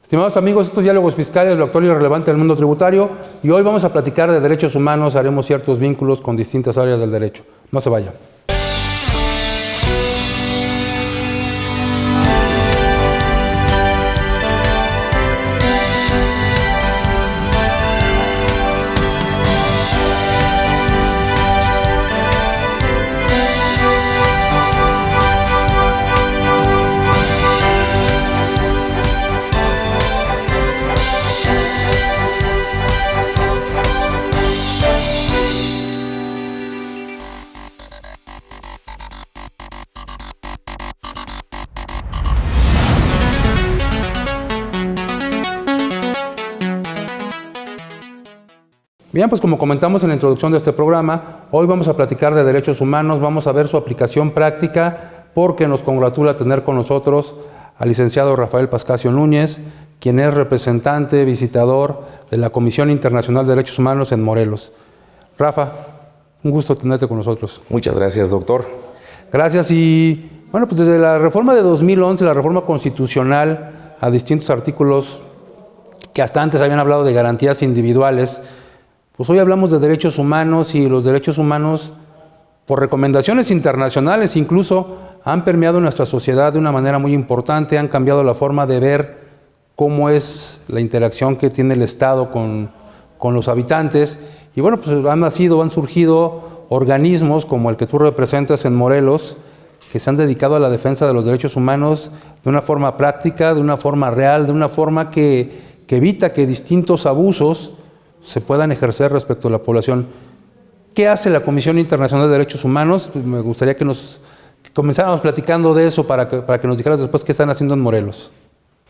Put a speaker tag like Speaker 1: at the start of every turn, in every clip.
Speaker 1: Estimados amigos, estos diálogos fiscales, lo actual y relevante del mundo tributario, y hoy vamos a platicar de derechos humanos, haremos ciertos vínculos con distintas áreas del derecho. No se vayan. Bien, pues como comentamos en la introducción de este programa, hoy vamos a platicar de derechos humanos, vamos a ver su aplicación práctica, porque nos congratula tener con nosotros al licenciado Rafael Pascasio Núñez, quien es representante, visitador de la Comisión Internacional de Derechos Humanos en Morelos. Rafa, un gusto tenerte con nosotros.
Speaker 2: Muchas gracias, doctor.
Speaker 1: Gracias. Y bueno, pues desde la reforma de 2011, la reforma constitucional a distintos artículos que hasta antes habían hablado de garantías individuales, pues hoy hablamos de derechos humanos, y los derechos humanos, por recomendaciones internacionales incluso, han permeado nuestra sociedad de una manera muy importante, han cambiado la forma de ver cómo es la interacción que tiene el Estado con los habitantes. Y bueno, pues han surgido organismos como el que tú representas en Morelos, que se han dedicado a la defensa de los derechos humanos de una forma práctica, de una forma real, de una forma que evita que distintos abusos se puedan ejercer respecto a la población. ¿Qué hace la Comisión Internacional de Derechos Humanos? Pues me gustaría que comenzáramos platicando de eso para que nos dijeras después qué están haciendo en Morelos.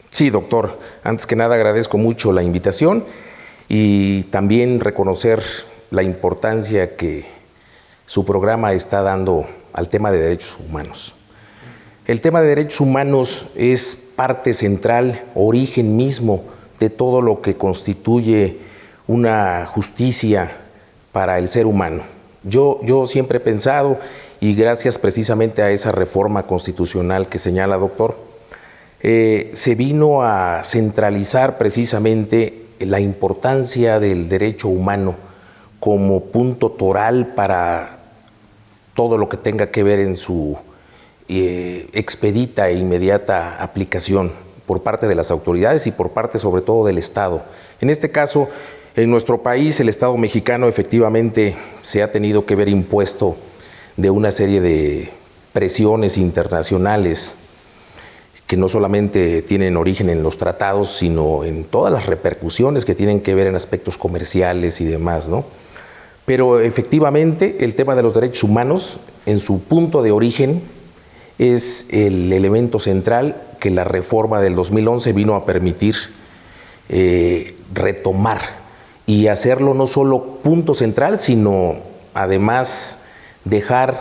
Speaker 2: Sí, doctor. Antes que nada agradezco mucho la invitación y también reconocer la importancia que su programa está dando al tema de derechos humanos. El tema de derechos humanos es parte central, origen mismo de todo lo que constituye una justicia para el ser humano. Yo siempre he pensado, y gracias precisamente a esa reforma constitucional que señala, doctor, se vino a centralizar precisamente la importancia del derecho humano como punto toral para todo lo que tenga que ver en su expedita e inmediata aplicación por parte de las autoridades y por parte sobre todo del Estado. En este caso, en nuestro país, el Estado mexicano efectivamente se ha tenido que ver impuesto de una serie de presiones internacionales que no solamente tienen origen en los tratados, sino en todas las repercusiones que tienen que ver en aspectos comerciales y demás, ¿no? Pero efectivamente el tema de los derechos humanos, en su punto de origen, es el elemento central que la reforma del 2011 vino a permitir retomar y hacerlo no solo punto central, sino además dejar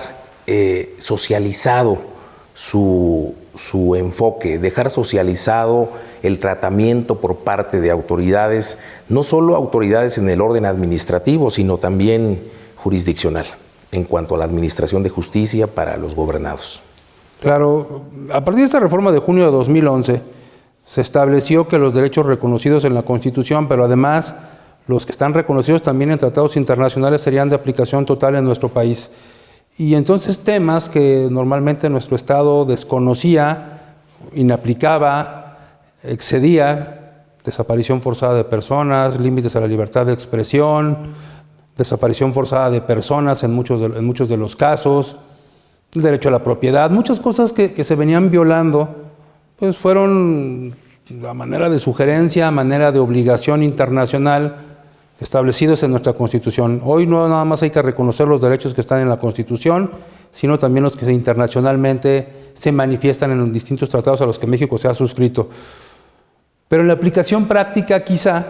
Speaker 2: socializado su enfoque, dejar socializado el tratamiento por parte de autoridades, no solo autoridades en el orden administrativo, sino también jurisdiccional, en cuanto a la administración de justicia para los gobernados.
Speaker 1: Claro, a partir de esta reforma de junio de 2011, se estableció que los derechos reconocidos en la Constitución, pero además los que están reconocidos también en tratados internacionales, serían de aplicación total en nuestro país. Y entonces temas que normalmente nuestro Estado desconocía, inaplicaba, excedía, desaparición forzada de personas, límites a la libertad de expresión, desaparición forzada de personas en muchos de los casos, el derecho a la propiedad, muchas cosas que se venían violando, pues fueron a manera de sugerencia, a manera de obligación internacional, establecidos en nuestra Constitución. Hoy no nada más hay que reconocer los derechos que están en la Constitución, sino también los que internacionalmente se manifiestan en los distintos tratados a los que México se ha suscrito. Pero en la aplicación práctica, quizá,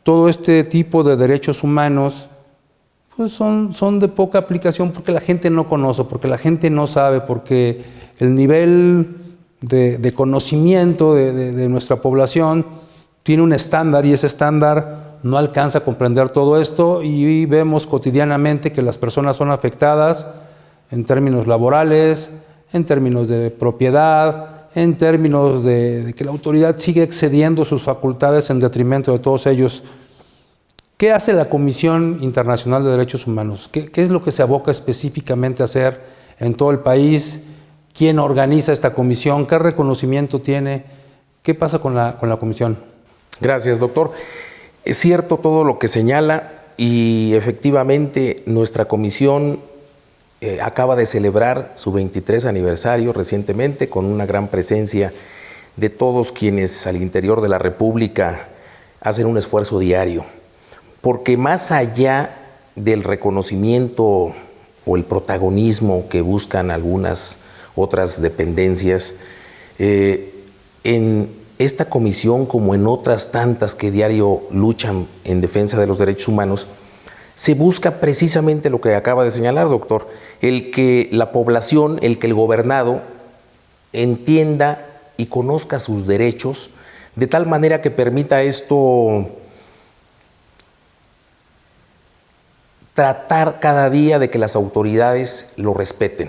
Speaker 1: todo este tipo de derechos humanos pues son de poca aplicación, porque la gente no conoce, porque la gente no sabe, porque el nivel de conocimiento de nuestra población tiene un estándar, y ese estándar no alcanza a comprender todo esto, y vemos cotidianamente que las personas son afectadas en términos laborales, en términos de propiedad, en términos de que la autoridad sigue excediendo sus facultades en detrimento de todos ellos. ¿Qué hace la Comisión Internacional de Derechos Humanos? ¿Qué es lo que se aboca específicamente a hacer en todo el país? ¿Quién organiza esta comisión? ¿Qué reconocimiento tiene? ¿Qué pasa con la comisión?
Speaker 2: Gracias, doctor. Es cierto todo lo que señala y efectivamente nuestra comisión acaba de celebrar su 23 aniversario recientemente con una gran presencia de todos quienes al interior de la República hacen un esfuerzo diario. Porque más allá del reconocimiento o el protagonismo que buscan algunas otras dependencias, en esta comisión, como en otras tantas que diario luchan en defensa de los derechos humanos, se busca precisamente lo que acaba de señalar, doctor, el que la población, el que el gobernado entienda y conozca sus derechos de tal manera que permita esto tratar cada día de que las autoridades lo respeten,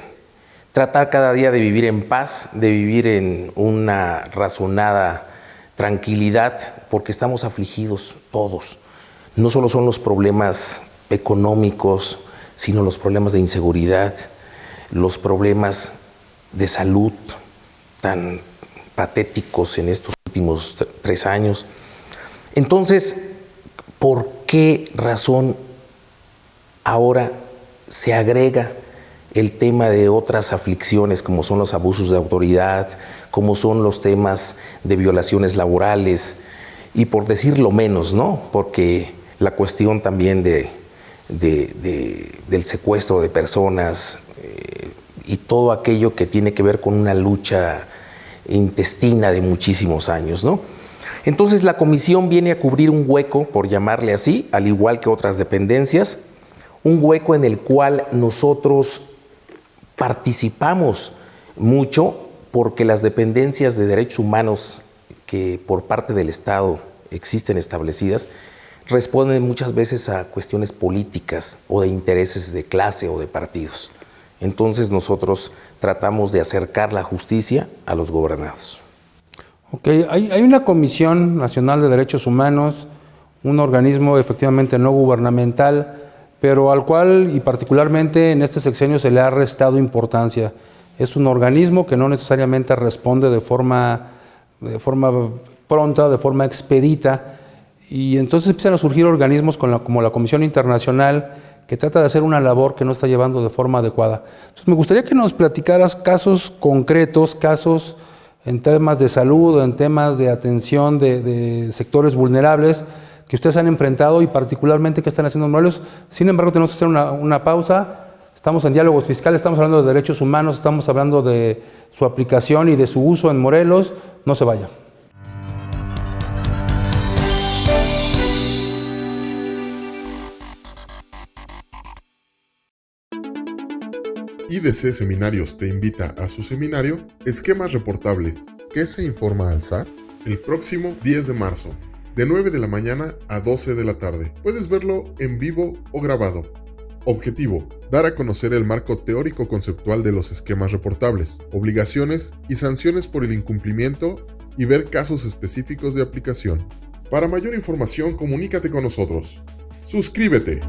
Speaker 2: tratar cada día de vivir en paz, de vivir en una razonada tranquilidad, porque estamos afligidos todos. No solo son los problemas económicos, sino los problemas de inseguridad, los problemas de salud tan patéticos en estos últimos 3 años. Entonces, ¿por qué razón ahora se agrega el tema de otras aflicciones como son los abusos de autoridad, como son los temas de violaciones laborales y por decirlo menos, ¿no? Porque la cuestión también del secuestro de personas y todo aquello que tiene que ver con una lucha intestina de muchísimos años, ¿no? Entonces la comisión viene a cubrir un hueco, por llamarle así, al igual que otras dependencias, un hueco en el cual nosotros participamos mucho porque las dependencias de derechos humanos que por parte del Estado existen establecidas responden muchas veces a cuestiones políticas o de intereses de clase o de partidos. Entonces nosotros tratamos de acercar la justicia a los gobernados.
Speaker 1: Ok, hay una Comisión Nacional de Derechos Humanos, un organismo efectivamente no gubernamental, pero al cual y particularmente en este sexenio se le ha restado importancia. Es un organismo que no necesariamente responde de forma pronta, de forma expedita, y entonces empiezan a surgir organismos como la Comisión Internacional que trata de hacer una labor que no está llevando de forma adecuada. Entonces me gustaría que nos platicaras casos concretos, casos en temas de salud, en temas de atención de sectores vulnerables que ustedes han enfrentado y particularmente que están haciendo en Morelos. Sin embargo, tenemos que hacer una pausa. Estamos en Diálogos Fiscales, estamos hablando de derechos humanos, estamos hablando de su aplicación y de su uso en Morelos. No se vaya.
Speaker 3: IDC Seminarios te invita a su seminario Esquemas Reportables. ¿Qué se informa al SAT? El próximo 10 de marzo, de 9 de la mañana a 12 de la tarde. Puedes verlo en vivo o grabado. Objetivo: dar a conocer el marco teórico conceptual de los esquemas reportables, obligaciones y sanciones por el incumplimiento y ver casos específicos de aplicación. Para mayor información, comunícate con nosotros. ¡Suscríbete!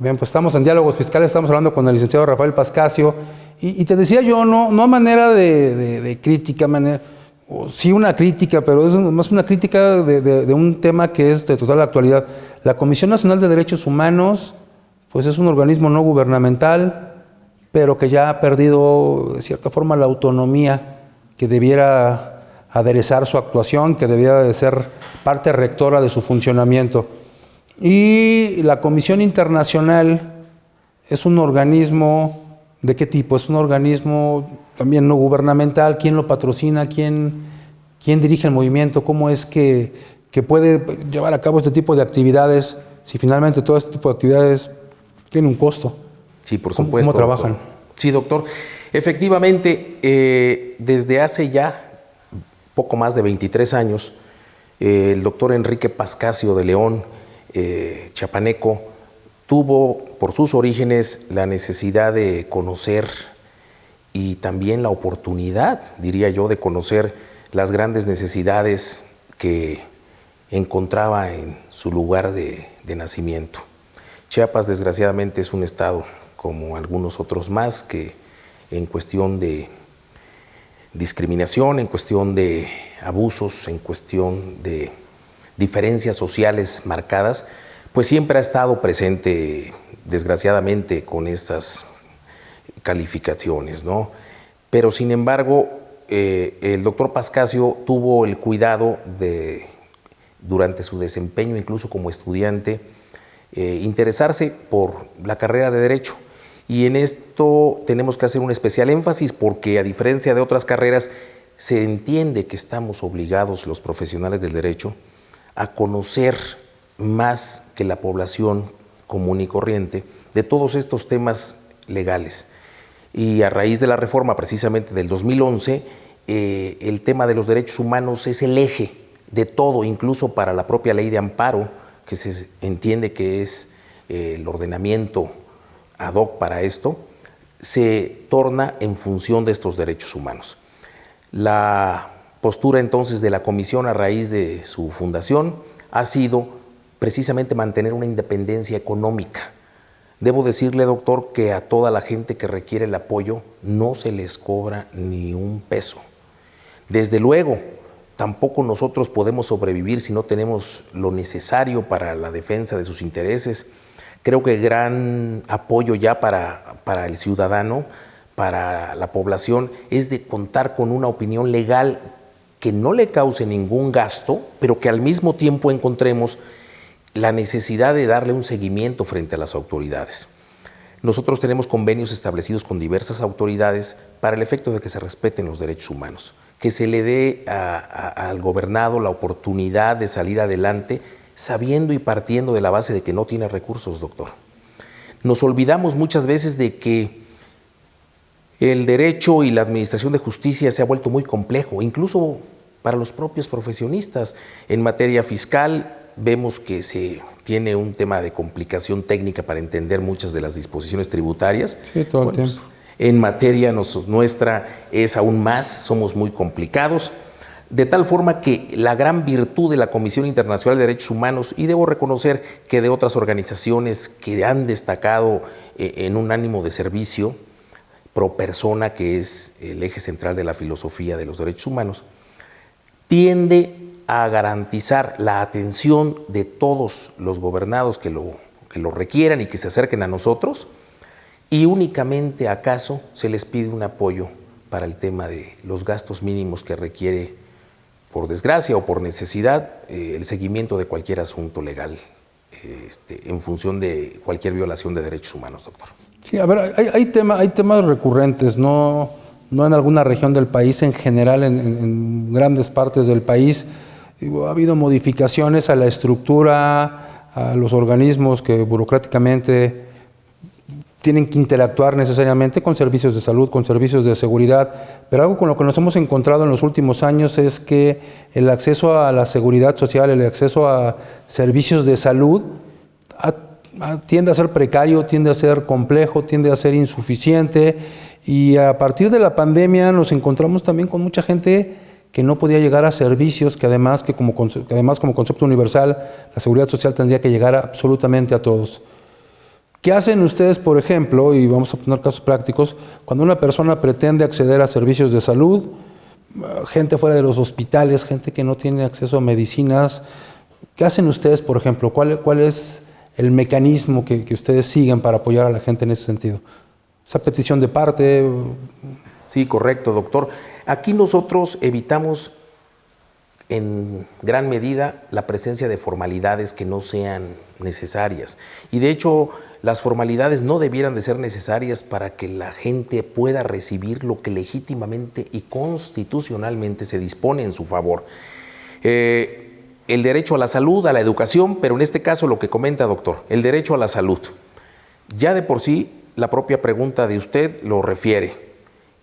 Speaker 1: Bien, pues estamos en Diálogos Fiscales, estamos hablando con el licenciado Rafael Pascasio, y te decía yo, no a manera de crítica, sí una crítica, pero es más una crítica de un tema que es de total actualidad. La Comisión Nacional de Derechos Humanos, pues es un organismo no gubernamental, pero que ya ha perdido de cierta forma la autonomía que debiera aderezar su actuación, que debiera de ser parte rectora de su funcionamiento. Y la Comisión Internacional es un organismo, ¿de qué tipo? Es un organismo también no gubernamental. ¿Quién lo patrocina? ¿Quién dirige el movimiento? ¿Cómo es que puede llevar a cabo este tipo de actividades si finalmente todo este tipo de actividades tiene un costo?
Speaker 2: Sí, por supuesto.
Speaker 1: ¿Cómo trabajan?
Speaker 2: Doctor. Sí, doctor. Efectivamente, desde hace ya poco más de 23 años, El doctor Enrique Pascasio de León, chiapaneco, tuvo por sus orígenes la necesidad de conocer y también la oportunidad, diría yo, de conocer las grandes necesidades que encontraba en su lugar de nacimiento. Chiapas, desgraciadamente, es un estado, como algunos otros más, que en cuestión de discriminación, en cuestión de abusos, en cuestión de diferencias sociales marcadas, pues siempre ha estado presente, desgraciadamente, con esas calificaciones, ¿no? Pero sin embargo, el doctor Pascasio tuvo el cuidado de, durante su desempeño, incluso como estudiante, interesarse por la carrera de Derecho. Y en esto tenemos que hacer un especial énfasis porque, a diferencia de otras carreras, se entiende que estamos obligados, los profesionales del derecho, a conocer más que la población común y corriente de todos estos temas legales. Y a raíz de la reforma precisamente del 2011, el tema de los derechos humanos es el eje de todo, incluso para la propia ley de amparo, que se entiende que es el ordenamiento ad hoc para esto, se torna en función de estos derechos humanos. La postura entonces de la comisión a raíz de su fundación ha sido precisamente mantener una independencia económica. Debo decirle, doctor, que a toda la gente que requiere el apoyo no se les cobra ni un peso. Desde luego, tampoco nosotros podemos sobrevivir si no tenemos lo necesario para la defensa de sus intereses. Creo que gran apoyo ya para el ciudadano, para la población, es de contar con una opinión legal que no le cause ningún gasto, pero que al mismo tiempo encontremos la necesidad de darle un seguimiento frente a las autoridades. Nosotros tenemos convenios establecidos con diversas autoridades para el efecto de que se respeten los derechos humanos, que se le dé al gobernado la oportunidad de salir adelante sabiendo y partiendo de la base de que no tiene recursos, doctor. Nos olvidamos muchas veces de que el derecho y la administración de justicia se ha vuelto muy complejo, incluso para los propios profesionistas. En materia fiscal vemos que se tiene un tema de complicación técnica para entender muchas de las disposiciones tributarias.
Speaker 1: Sí, todo el tiempo.
Speaker 2: En materia nuestra es aún más, somos muy complicados, de tal forma que la gran virtud de la Comisión Internacional de Derechos Humanos, y debo reconocer que de otras organizaciones que han destacado en un ánimo de servicio pro persona, que es el eje central de la filosofía de los derechos humanos, tiende a garantizar la atención de todos los gobernados que lo requieran y que se acerquen a nosotros, y únicamente acaso se les pide un apoyo para el tema de los gastos mínimos que requiere, por desgracia o por necesidad, el seguimiento de cualquier asunto legal en función de cualquier violación de derechos humanos, doctor.
Speaker 1: Sí, a ver, hay temas recurrentes, no en alguna región del país, en general en grandes partes del país. Ha habido modificaciones a la estructura, a los organismos que burocráticamente tienen que interactuar necesariamente con servicios de salud, con servicios de seguridad, pero algo con lo que nos hemos encontrado en los últimos años es que el acceso a la seguridad social, el acceso a servicios de salud tiende a ser precario, tiende a ser complejo, tiende a ser insuficiente, y a partir de la pandemia nos encontramos también con mucha gente que no podía llegar a servicios que además como concepto universal la seguridad social tendría que llegar absolutamente a todos. ¿Qué hacen ustedes, por ejemplo, y vamos a poner casos prácticos, cuando una persona pretende acceder a servicios de salud, gente fuera de los hospitales, gente que no tiene acceso a medicinas? ¿Qué hacen ustedes, por ejemplo? ¿Cuál es el mecanismo que ustedes siguen para apoyar a la gente en ese sentido? ¿Esa petición de parte?
Speaker 2: Sí, correcto, doctor. Aquí nosotros evitamos en gran medida la presencia de formalidades que no sean necesarias. Y de hecho, las formalidades no debieran de ser necesarias para que la gente pueda recibir lo que legítimamente y constitucionalmente se dispone en su favor. El derecho a la salud, a la educación, pero en este caso lo que comenta, doctor, el derecho a la salud. Ya de por sí, la propia pregunta de usted lo refiere.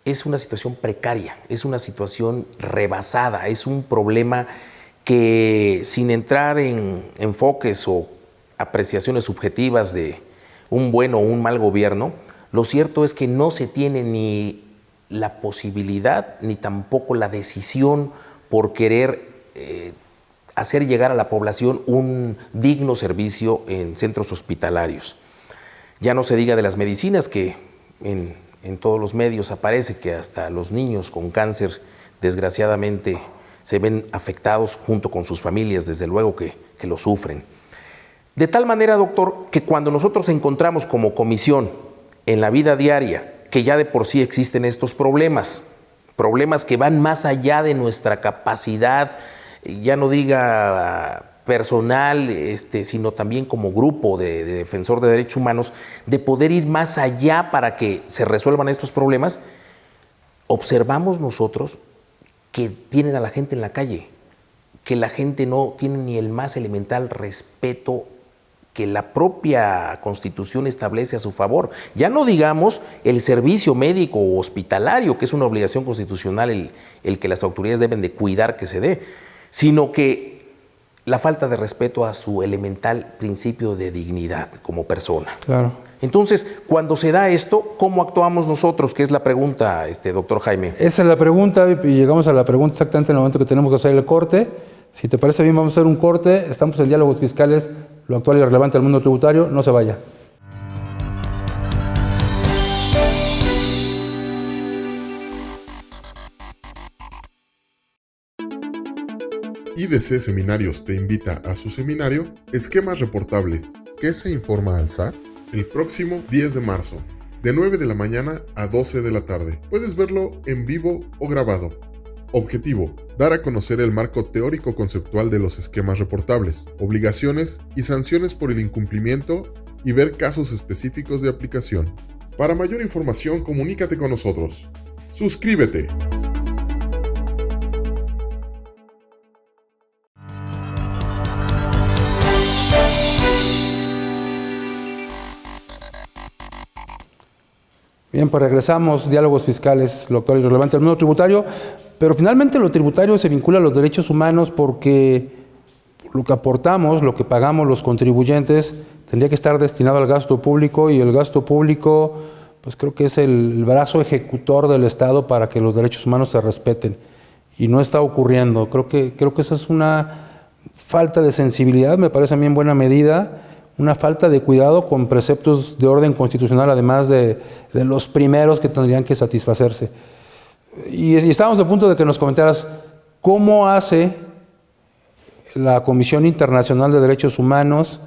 Speaker 2: Es una situación precaria, es una situación rebasada, es un problema que, sin entrar en enfoques o apreciaciones subjetivas de un buen o un mal gobierno, lo cierto es que no se tiene ni la posibilidad ni tampoco la decisión por querer hacer llegar a la población un digno servicio en centros hospitalarios. Ya no se diga de las medicinas, que en todos los medios aparece que hasta los niños con cáncer, desgraciadamente, se ven afectados junto con sus familias, desde luego que lo sufren. De tal manera, doctor, que cuando nosotros encontramos como comisión en la vida diaria que ya de por sí existen estos problemas que van más allá de nuestra capacidad, ya no diga personal, sino también como grupo de defensor de derechos humanos, de poder ir más allá para que se resuelvan estos problemas, observamos nosotros que tienen a la gente en la calle, que la gente no tiene ni el más elemental respeto que la propia Constitución establece a su favor. Ya no digamos el servicio médico o hospitalario, que es una obligación constitucional el que las autoridades deben de cuidar que se dé, sino que la falta de respeto a su elemental principio de dignidad como persona.
Speaker 1: Claro.
Speaker 2: Entonces, cuando se da esto, ¿cómo actuamos nosotros? Que es la pregunta, doctor Jaime.
Speaker 1: Esa es la pregunta, y llegamos a la pregunta exactamente en el momento que tenemos que hacer el corte. Si te parece bien, vamos a hacer un corte. Estamos en Diálogos Fiscales, lo actual y relevante del mundo tributario. No se vaya.
Speaker 3: IDC Seminarios te invita a su seminario Esquemas Reportables. ¿Qué se informa al SAT? El próximo 10 de marzo, de 9 de la mañana a 12 de la tarde. Puedes verlo en vivo o grabado. Objetivo: dar a conocer el marco teórico conceptual de los esquemas reportables, obligaciones y sanciones por el incumplimiento y ver casos específicos de aplicación. Para mayor información, comunícate con nosotros. ¡Suscríbete!
Speaker 1: Bien, pues regresamos, Diálogos Fiscales, lo actual y relevante del mundo tributario, pero finalmente lo tributario se vincula a los derechos humanos porque lo que aportamos, lo que pagamos los contribuyentes, tendría que estar destinado al gasto público, y el gasto público, pues creo que es el brazo ejecutor del Estado para que los derechos humanos se respeten, y no está ocurriendo. Creo que esa es una falta de sensibilidad, me parece a mí en buena medida, una falta de cuidado con preceptos de orden constitucional, además de los primeros que tendrían que satisfacerse. Y estábamos a punto de que nos comentaras cómo hace la Comisión Internacional de Derechos Humanos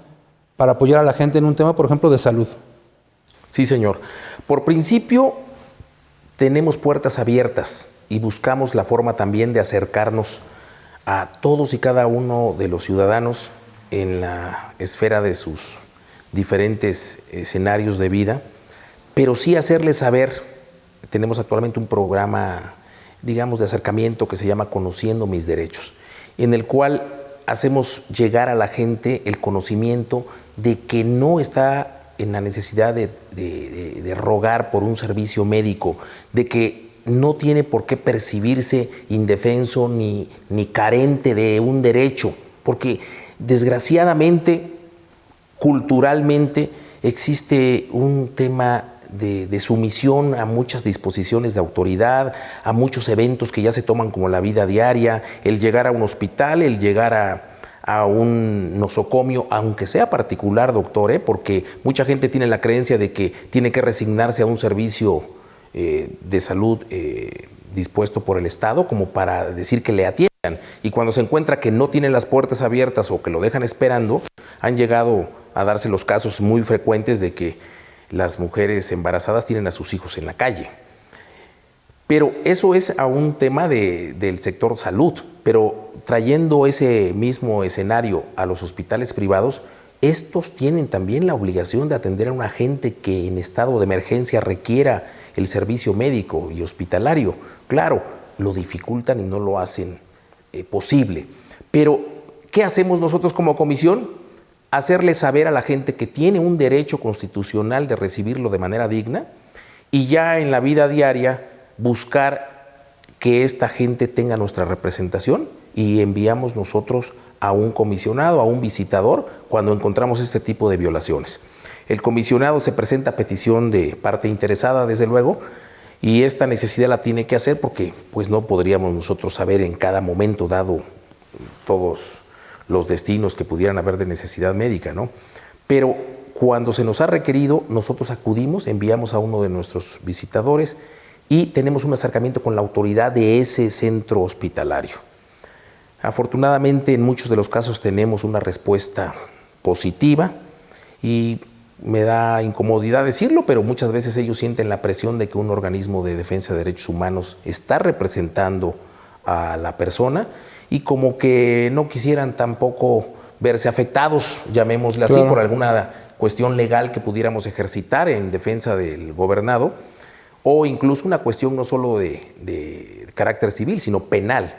Speaker 1: para apoyar a la gente en un tema, por ejemplo, de salud.
Speaker 2: Sí, señor. Por principio, tenemos puertas abiertas y buscamos la forma también de acercarnos a todos y cada uno de los ciudadanos en la esfera de sus diferentes escenarios de vida, pero sí hacerles saber. Tenemos actualmente un programa, digamos, de acercamiento que se llama Conociendo Mis Derechos, en el cual hacemos llegar a la gente el conocimiento de que no está en la necesidad de rogar por un servicio médico, de que no tiene por qué percibirse indefenso ni carente de un derecho, porque desgraciadamente, culturalmente, existe un tema de sumisión a muchas disposiciones de autoridad, a muchos eventos que ya se toman como la vida diaria, el llegar a un hospital, el llegar a un nosocomio, aunque sea particular, doctor, porque mucha gente tiene la creencia de que tiene que resignarse a un servicio de salud dispuesto por el Estado como para decir que le atiendan. Y cuando se encuentra que no tiene las puertas abiertas o que lo dejan esperando, han llegado a darse los casos muy frecuentes de que las mujeres embarazadas tienen a sus hijos en la calle. Pero eso es a un tema del sector salud, pero trayendo ese mismo escenario a los hospitales privados, estos tienen también la obligación de atender a una gente que en estado de emergencia requiera el servicio médico y hospitalario. Claro, lo dificultan y no lo hacen posible. Pero, ¿qué hacemos nosotros como comisión? Hacerle saber a la gente que tiene un derecho constitucional de recibirlo de manera digna, y ya en la vida diaria buscar que esta gente tenga nuestra representación y enviamos nosotros a un comisionado, a un visitador, cuando encontramos este tipo de violaciones. El comisionado se presenta a petición de parte interesada, desde luego, y esta necesidad la tiene que hacer porque pues no podríamos nosotros saber en cada momento dado todos los destinos que pudieran haber de necesidad médica, ¿no? Pero cuando se nos ha requerido, nosotros acudimos, enviamos a uno de nuestros visitadores y tenemos un acercamiento con la autoridad de ese centro hospitalario. Afortunadamente, en muchos de los casos tenemos una respuesta positiva y me da incomodidad decirlo, pero muchas veces ellos sienten la presión de que un organismo de defensa de derechos humanos está representando a la persona y como que no quisieran tampoco verse afectados, llamémosle así, por alguna cuestión legal que pudiéramos ejercitar en defensa del gobernado, o incluso una cuestión no solo de carácter civil, sino penal,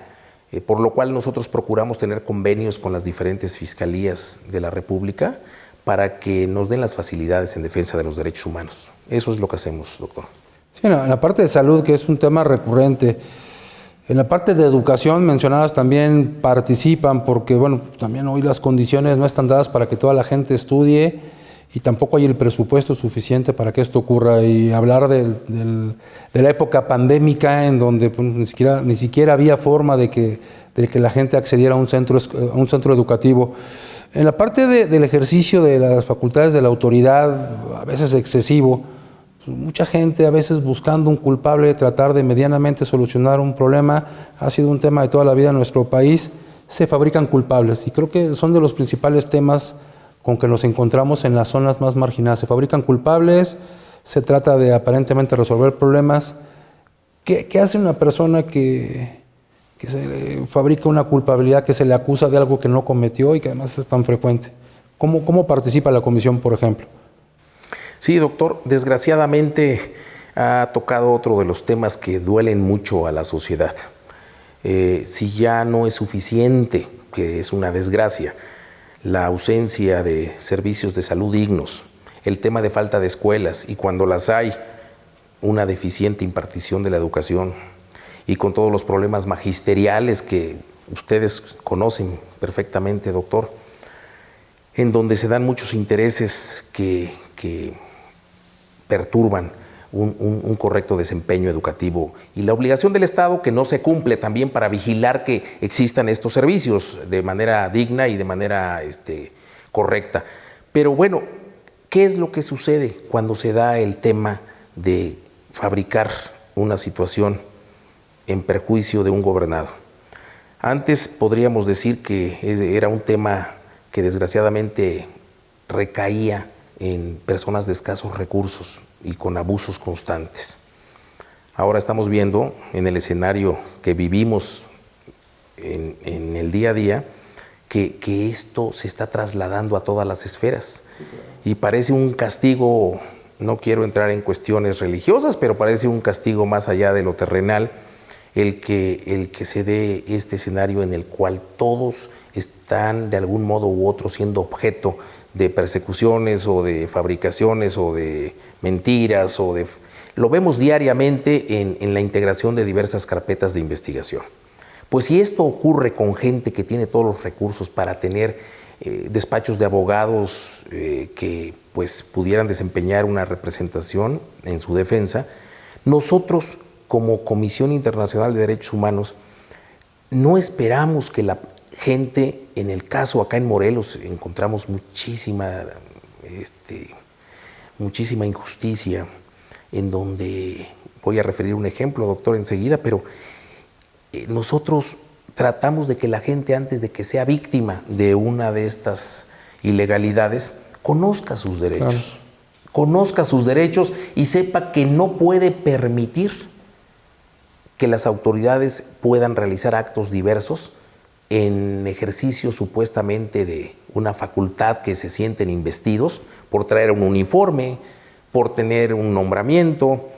Speaker 2: por lo cual nosotros procuramos tener convenios con las diferentes fiscalías de la República para que nos den las facilidades en defensa de los derechos humanos. Eso es lo que hacemos, doctor.
Speaker 1: Sí, en la parte de salud, que es un tema recurrente, en la parte de educación mencionadas también participan porque, bueno, también hoy las condiciones no están dadas para que toda la gente estudie y tampoco hay el presupuesto suficiente para que esto ocurra. Y hablar de la época pandémica en donde pues, ni siquiera había forma de que la gente accediera a un centro educativo. En la parte del ejercicio de las facultades de la autoridad, a veces excesivo, pues mucha gente a veces buscando un culpable, tratar de medianamente solucionar un problema, ha sido un tema de toda la vida en nuestro país, se fabrican culpables y creo que son de los principales temas con que nos encontramos en las zonas más marginadas. Se fabrican culpables, se trata de aparentemente resolver problemas. ¿Qué hace una persona que se le fabrica una culpabilidad, que se le acusa de algo que no cometió y que además es tan frecuente? ¿Cómo participa la comisión, por ejemplo?
Speaker 2: Sí, doctor, desgraciadamente ha tocado otro de los temas que duelen mucho a la sociedad. Si ya no es suficiente, que es una desgracia, la ausencia de servicios de salud dignos, el tema de falta de escuelas y cuando las hay, una deficiente impartición de la educación y con todos los problemas magisteriales que ustedes conocen perfectamente, doctor, en donde se dan muchos intereses que perturban un correcto desempeño educativo y la obligación del Estado que no se cumple también para vigilar que existan estos servicios de manera digna y de manera correcta. Pero bueno, ¿qué es lo que sucede cuando se da el tema de fabricar una situación en perjuicio de un gobernado? Antes podríamos decir que era un tema que desgraciadamente recaía en personas de escasos recursos y con abusos constantes. Ahora estamos viendo en el escenario que vivimos en el día a día que esto se está trasladando a todas las esferas y parece un castigo, no quiero entrar en cuestiones religiosas, pero parece un castigo más allá de lo terrenal el que se dé este escenario en el cual todos están de algún modo u otro siendo objeto de persecuciones o de fabricaciones o de mentiras lo vemos diariamente en la integración de diversas carpetas de investigación. Pues si esto ocurre con gente que tiene todos los recursos para tener despachos de abogados que pues pudieran desempeñar una representación en su defensa, nosotros como Comisión Internacional de Derechos Humanos no esperamos que la gente, en el caso acá en Morelos encontramos muchísima injusticia, en donde, voy a referir un ejemplo, doctor, enseguida, pero nosotros tratamos de que la gente, antes de que sea víctima de una de estas ilegalidades, conozca sus derechos, conozca sus derechos y sepa que no puede permitir que las autoridades puedan realizar actos diversos en ejercicio supuestamente de una facultad que se sienten investidos por traer un uniforme, por tener un nombramiento,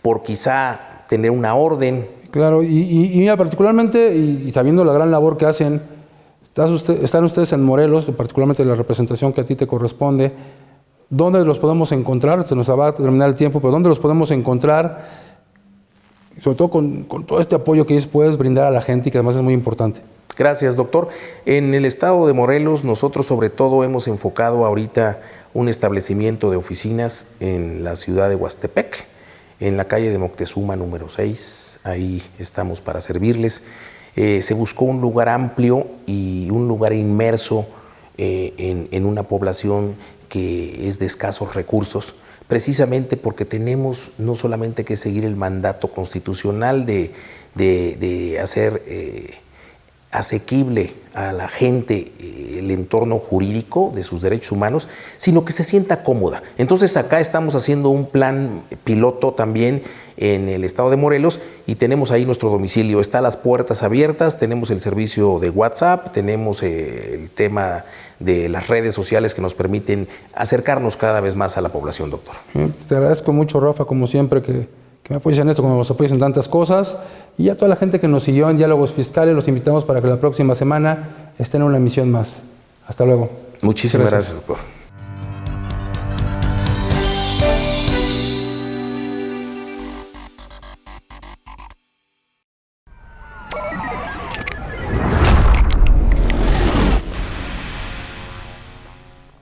Speaker 2: por quizá tener una orden.
Speaker 1: Claro, y mira, particularmente, y sabiendo la gran labor que hacen, están ustedes en Morelos, particularmente la representación que a ti te corresponde, ¿dónde los podemos encontrar? Se nos va a terminar el tiempo, pero ¿dónde los podemos encontrar? Sobre todo con todo este apoyo que puedes brindar a la gente y que además es muy importante.
Speaker 2: Gracias, doctor. En el estado de Morelos, nosotros sobre todo hemos enfocado ahorita un establecimiento de oficinas en la ciudad de Huastepec, en la calle de Moctezuma número 6. Ahí estamos para servirles. Se buscó un lugar amplio y un lugar inmerso en una población que es de escasos recursos, precisamente porque tenemos no solamente que seguir el mandato constitucional de hacer asequible a la gente el entorno jurídico de sus derechos humanos, sino que se sienta cómoda. Entonces acá estamos haciendo un plan piloto también en el estado de Morelos y tenemos ahí nuestro domicilio. Está las puertas abiertas, tenemos el servicio de WhatsApp, tenemos el tema de las redes sociales que nos permiten acercarnos cada vez más a la población, doctor.
Speaker 1: Te agradezco mucho, Rafa, como siempre, que me apoyes en esto, como nos apoyes en tantas cosas. Y a toda la gente que nos siguió en Diálogos Fiscales, los invitamos para que la próxima semana estén en una emisión más. Hasta luego.
Speaker 2: Muchísimas gracias, doctor.